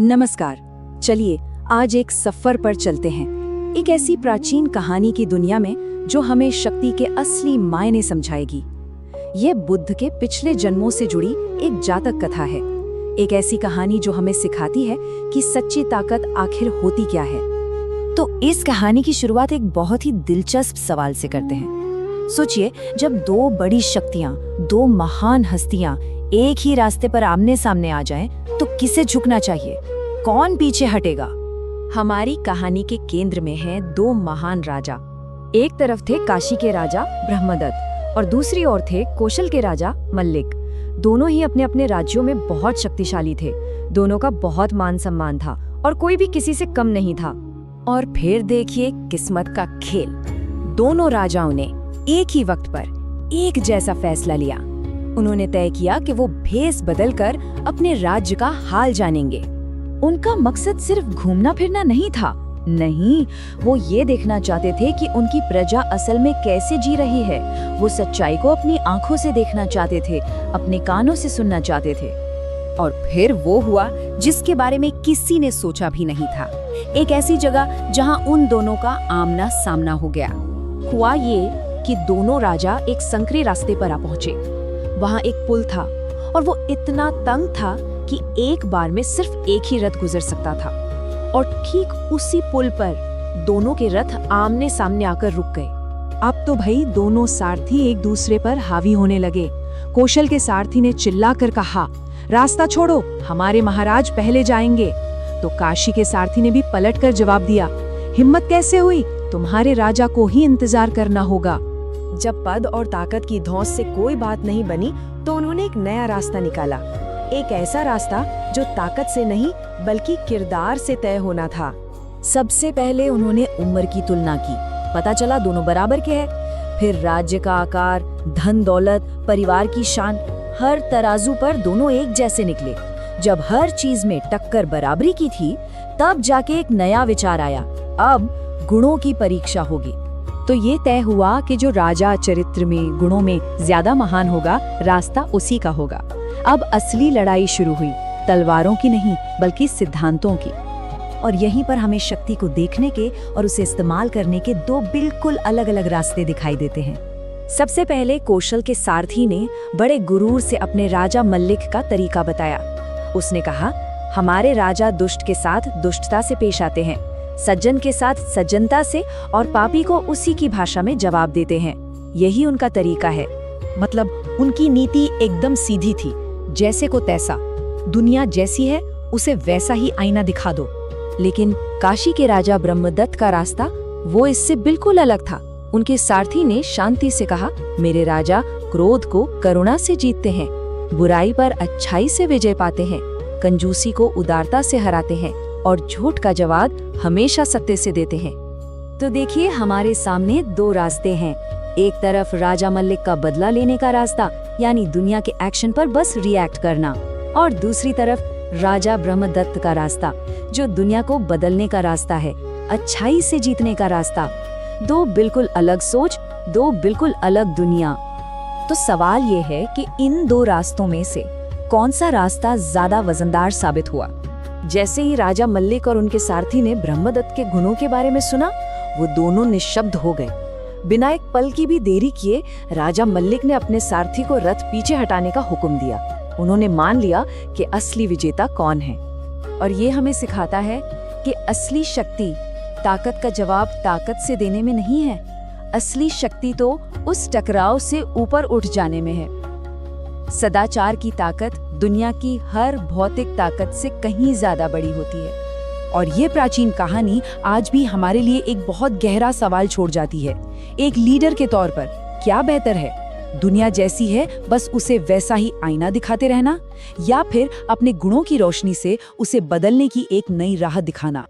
नमस्कार। चलिए आज एक सफर पर चलते हैं, एक ऐसी प्राचीन कहानी की दुनिया में जो हमें शक्ति के असली मायने समझाएगी। ये बुद्ध के पिछले जन्मों से जुड़ी एक जातक कथा है, एक ऐसी कहानी जो हमें सिखाती है कि सच्ची ताकत आखिर होती क्या है। तो इस कहानी की शुरुआत एक बहुत ही दिलचस्प सवाल से करते हैं। सोचिए, जब दो बड़ी शक्तियां, दो महान हस्तियां एक ही रास्ते पर आमने सामने आ जाएं, तो किसे झुकना चाहिए, कौन पीछे हटेगा? हमारी कहानी के केंद्र में हैं दो महान राजा। एक तरफ थे काशी के राजा ब्रह्मदत्त और दूसरी ओर थे कौशल के राजा मल्लिक। दोनों ही अपने अपने राज्यों में बहुत शक्तिशाली थे। दोनों का बहुत मान सम्मान था और कोई भी किसी से कम नहीं था। और फिर देखिए किस्मत का खेल। दोनों राजाओं ने एक ही वक्त पर एक जैसा फैसला लिया। उन्होंने तय किया कि वो भेष बदलकर अपने राज्य का हाल जानेंगे। उनका मकसद सिर्फ घूमना फिरना नहीं था, नहीं, वो ये देखना चाहते थे कि उनकी प्रजा असल में कैसे जी रही है। वो सच्चाई को अपनी आंखों से देखना चाहते थे, अपने कानों से सुनना चाहते थे। और फिर वो हुआ जिसके बारे में किसी ने सोचा भी नहीं था। एक ऐसी जगह जहां उन दोनों का आमना सामना हो गया। हुआ ये कि दोनों राजा एक संकरे रास्ते पर आ पहुंचे। वहां एक पुल था और वो इतना तंग था कि एक बार में सिर्फ एक ही रथ गुजर सकता था। और ठीक उसी पुल पर दोनों के रथ आमने सामने आकर रुक गए। अब तो भाई दोनों सारथी एक दूसरे पर हावी होने लगे। कौशल के सारथी ने चिल्लाकर कहा, रास्ता छोड़ो, हमारे महाराज पहले जाएंगे। तो काशी के सारथी ने भी पलटकर जवाब दिया, हिम्मत कैसे हुई, तुम्हारे राजा को ही इंतजार करना होगा। जब पद और ताकत की धौंस से कोई बात नहीं बनी तो उन्होंने एक नया रास्ता निकाला। एक ऐसा रास्ता जो ताकत से नहीं बल्कि किरदार से तय होना था। सबसे पहले उन्होंने उम्र की तुलना की। पता चला दोनों बराबर के हैं। फिर राज्य का आकार, धन दौलत, परिवार की शान, हर तराजू पर दोनों एक जैसे निकले। जब हर चीज में टक्कर बराबरी की थी, तब जाके एक नया विचार आया, अब गुणों की परीक्षा होगी। तो ये तय हुआ कि जो राजा चरित्र में, गुणों में ज्यादा महान होगा, रास्ता उसी का होगा। अब असली लड़ाई शुरू हुई, तलवारों की नहीं बल्कि सिद्धांतों की। और यहीं पर हमें शक्ति को देखने के और उसे इस्तेमाल करने के दो बिल्कुल अलग अलग रास्ते दिखाई देते हैं। सबसे पहले कौशल के सारथी ने बड़े गुरूर से अपने राजा मल्लिक का तरीका बताया। उसने कहा, हमारे राजा दुष्ट के साथ दुष्टता से पेश आते हैं, सज्जन के साथ सज्जनता से, और पापी को उसी की भाषा में जवाब देते हैं। यही उनका तरीका है। मतलब उनकी नीति एकदम सीधी थी, जैसे को तैसा, दुनिया जैसी है उसे वैसा ही आईना दिखा दो। लेकिन काशी के राजा ब्रह्मदत्त का रास्ता वो इससे बिल्कुल अलग था। उनके सारथी ने शांति से कहा, मेरे राजा क्रोध को करुणा से जीतते हैं, बुराई पर अच्छाई से विजय पाते हैं, कंजूसी को उदारता से हराते हैं और झूठ का जवाब हमेशा सत्य से देते हैं। तो देखिए, हमारे सामने दो रास्ते हैं। एक तरफ राजा मल्लिक का बदला लेने का रास्ता, यानी दुनिया के एक्शन पर बस रिएक्ट करना, और दूसरी तरफ राजा ब्रह्मदत्त का रास्ता, जो दुनिया को बदलने का रास्ता है, अच्छाई से जीतने का रास्ता। दो बिल्कुल अलग सोच, दो बिल्कुल अलग दुनिया। तो सवाल ये है कि इन दो रास्तों में से कौन सा रास्ता ज्यादा वजनदार साबित हुआ? जैसे ही राजा मल्लिक और उनके सारथी ने ब्रह्मदत्त के गुणों के बारे में सुना, वो दोनों निशब्द हो गए। बिना एक पल की भी देरी किए राजा मल्लिक ने अपने सारथी को रथ पीछे हटाने का हुक्म दिया। उन्होंने मान लिया कि असली विजेता कौन है। और ये हमें सिखाता है कि असली शक्ति ताकत का जवाब ताकत से देने में नहीं है। असली शक्ति तो उस टकराव से ऊपर उठ जाने में है। सदाचार की ताकत दुनिया की हर भौतिक ताकत से कहीं ज्यादा बड़ी होती है। और ये प्राचीन कहानी आज भी हमारे लिए एक बहुत गहरा सवाल छोड़ जाती है। एक लीडर के तौर पर क्या बेहतर है, दुनिया जैसी है बस उसे वैसा ही आईना दिखाते रहना, या फिर अपने गुणों की रोशनी से उसे बदलने की एक नई राह दिखाना?